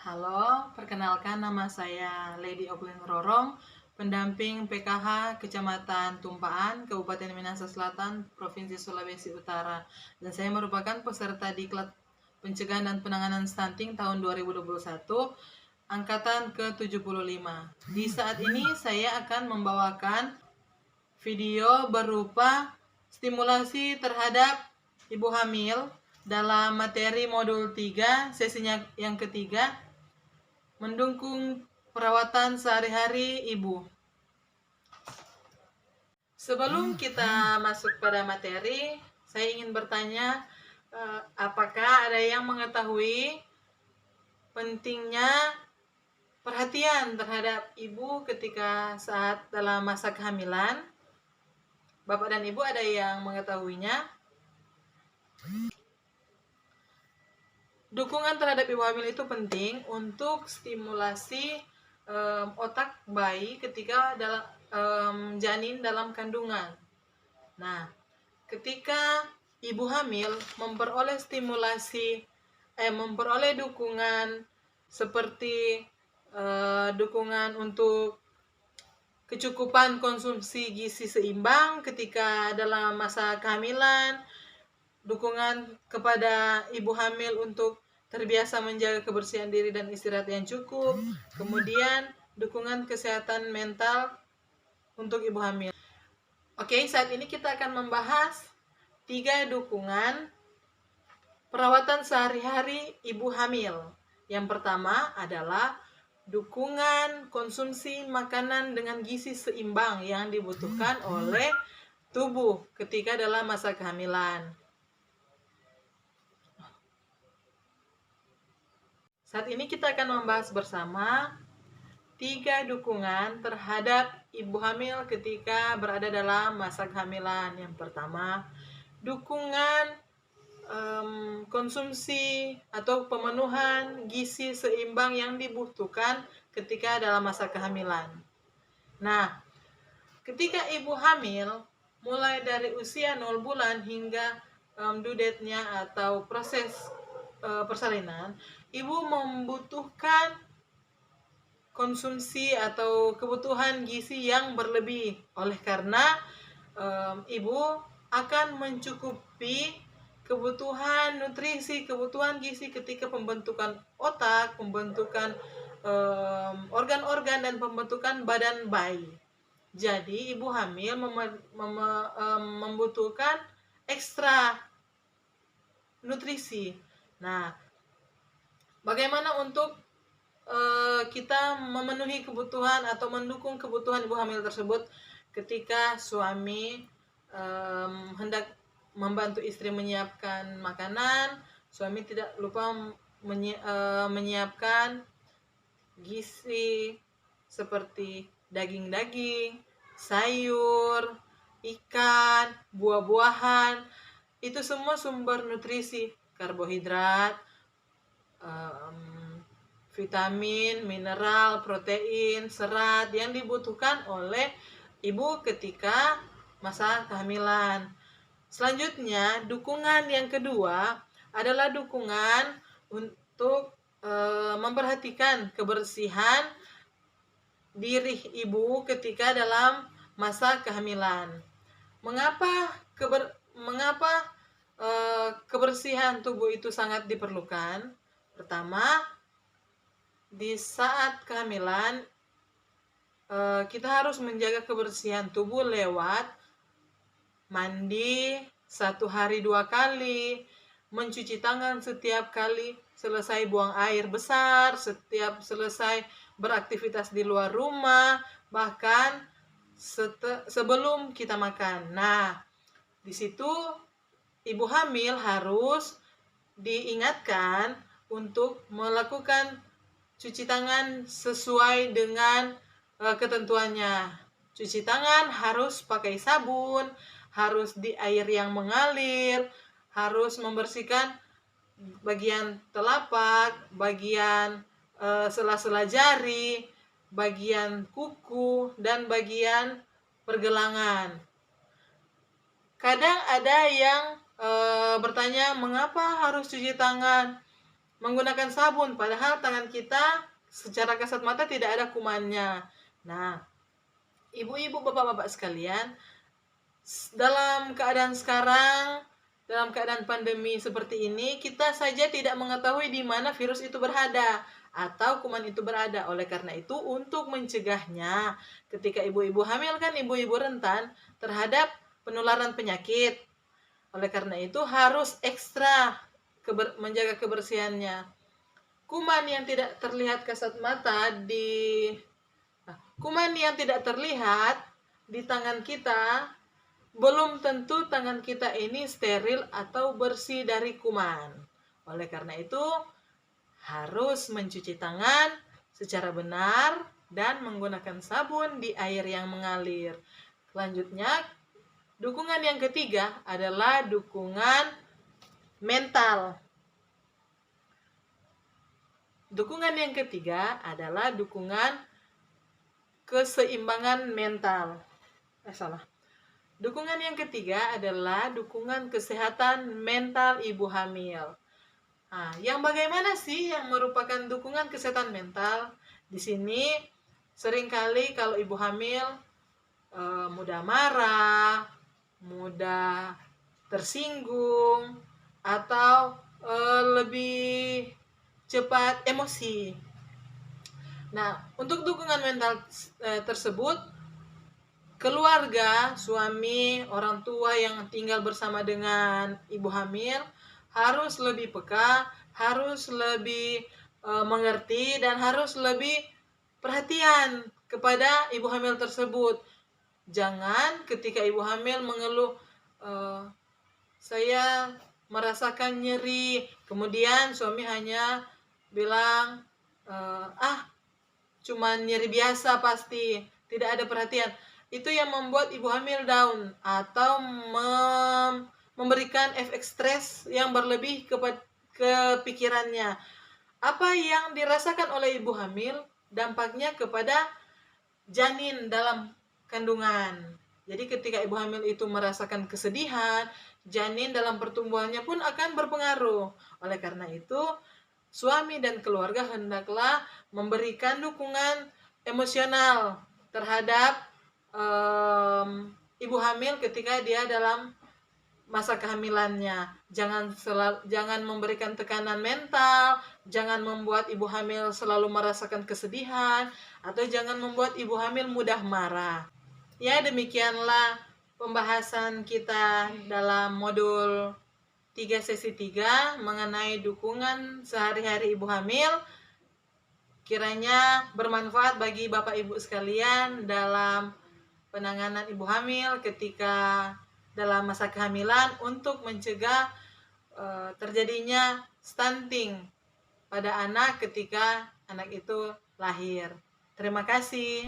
Halo, perkenalkan nama saya Lady Oglin Rorong, pendamping PKH Kecamatan Tumpaan, Kabupaten Minahasa Selatan, Provinsi Sulawesi Utara. Dan saya merupakan peserta Diklat Pencegahan dan Penanganan Stunting tahun 2021, angkatan ke-75. Di saat ini saya akan membawakan video berupa stimulasi terhadap ibu hamil dalam materi modul 3, sesinya yang ketiga, mendukung perawatan sehari-hari ibu. Sebelum kita masuk pada materi, saya ingin bertanya, apakah ada yang mengetahui pentingnya perhatian terhadap ibu ketika saat dalam masa kehamilan? Bapak dan Ibu ada yang mengetahuinya? Dukungan terhadap ibu hamil itu penting untuk stimulasi otak bayi ketika janin dalam kandungan. Nah, ketika ibu hamil memperoleh memperoleh dukungan seperti dukungan untuk kecukupan konsumsi gizi seimbang ketika dalam masa kehamilan, dukungan kepada ibu hamil untuk terbiasa menjaga kebersihan diri dan istirahat yang cukup, kemudian dukungan kesehatan mental untuk ibu hamil. Oke, saat ini kita akan membahas 3 dukungan perawatan sehari-hari ibu hamil. Yang pertama adalah dukungan konsumsi makanan dengan gizi seimbang yang dibutuhkan oleh tubuh ketika dalam masa kehamilan. Saat ini kita akan membahas bersama 3 dukungan terhadap ibu hamil ketika berada dalam masa kehamilan. Yang pertama, dukungan konsumsi atau pemenuhan gizi seimbang yang dibutuhkan ketika dalam masa kehamilan. Nah, ketika ibu hamil mulai dari usia 0 bulan hingga due date-nya atau proses persalinan, ibu membutuhkan konsumsi atau kebutuhan gizi yang berlebih. Oleh karena ibu akan mencukupi kebutuhan nutrisi, kebutuhan gizi ketika pembentukan otak, pembentukan organ-organ dan pembentukan badan bayi. Jadi ibu hamil membutuhkan ekstra nutrisi. Nah, bagaimana untuk kita memenuhi kebutuhan atau mendukung kebutuhan ibu hamil tersebut ketika suami hendak membantu istri menyiapkan makanan, suami tidak lupa menyiapkan gizi seperti daging-daging, sayur, ikan, buah-buahan. Itu semua sumber nutrisi, karbohidrat, vitamin, mineral, protein, serat yang dibutuhkan oleh ibu ketika masa kehamilan. Selanjutnya, dukungan yang kedua adalah dukungan untuk memperhatikan kebersihan diri ibu ketika dalam masa kehamilan. Mengapa kebersihan tubuh itu sangat diperlukan? Pertama, di saat kehamilan kita harus menjaga kebersihan tubuh lewat mandi 1 hari 2 kali, mencuci tangan setiap kali selesai buang air besar, setiap selesai beraktivitas di luar rumah, bahkan sebelum kita makan. Nah, di situ ibu hamil harus diingatkan untuk melakukan cuci tangan sesuai dengan ketentuannya. Cuci tangan harus pakai sabun, harus di air yang mengalir, harus membersihkan bagian telapak, bagian sela-sela jari, bagian kuku, dan bagian pergelangan. Kadang ada yang bertanya, mengapa harus cuci tangan? menggunakan sabun, padahal tangan kita secara kasat mata tidak ada kumannya. Nah, ibu-ibu, bapak-bapak sekalian, dalam keadaan sekarang, dalam keadaan pandemi seperti ini, kita saja tidak mengetahui di mana virus itu berada atau kuman itu berada. Oleh karena itu, untuk mencegahnya, ketika ibu-ibu hamil kan ibu-ibu rentan terhadap penularan penyakit. Oleh karena itu, harus ekstra menjaga kebersihannya. Kuman yang tidak terlihat kasat mata kuman yang tidak terlihat di tangan kita, belum tentu tangan kita ini steril atau bersih dari kuman. Oleh karena itu, harus mencuci tangan secara benar dan menggunakan sabun di air yang mengalir. Selanjutnya, dukungan yang ketiga adalah dukungan mental. Dukungan yang ketiga adalah dukungan keseimbangan mental. Dukungan yang ketiga adalah dukungan kesehatan mental ibu hamil. Nah, yang bagaimana sih yang merupakan dukungan kesehatan mental? Di sini seringkali kalau ibu hamil mudah marah, mudah tersinggung, atau lebih cepat emosi. Nah, untuk dukungan mental tersebut, keluarga, suami, orang tua yang tinggal bersama dengan ibu hamil harus lebih peka, harus lebih mengerti, dan harus lebih perhatian kepada ibu hamil tersebut. Jangan ketika ibu hamil mengeluh, saya merasakan nyeri, kemudian suami hanya bilang, cuman nyeri biasa pasti, tidak ada perhatian. Itu yang membuat ibu hamil down atau memberikan efek stres yang berlebih ke pikirannya. Apa yang dirasakan oleh ibu hamil dampaknya kepada janin dalam kandungan. Jadi ketika ibu hamil itu merasakan kesedihan, janin dalam pertumbuhannya pun akan berpengaruh. Oleh karena itu, suami dan keluarga hendaklah memberikan dukungan emosional terhadap ibu hamil ketika dia dalam masa kehamilannya. Jangan memberikan tekanan mental, jangan membuat ibu hamil selalu merasakan kesedihan, atau jangan membuat ibu hamil mudah marah. Ya, demikianlah pembahasan kita dalam modul 3 sesi 3 mengenai dukungan sehari-hari ibu hamil. Kiranya bermanfaat bagi Bapak Ibu sekalian dalam penanganan ibu hamil ketika dalam masa kehamilan untuk mencegah terjadinya stunting pada anak ketika anak itu lahir. Terima kasih.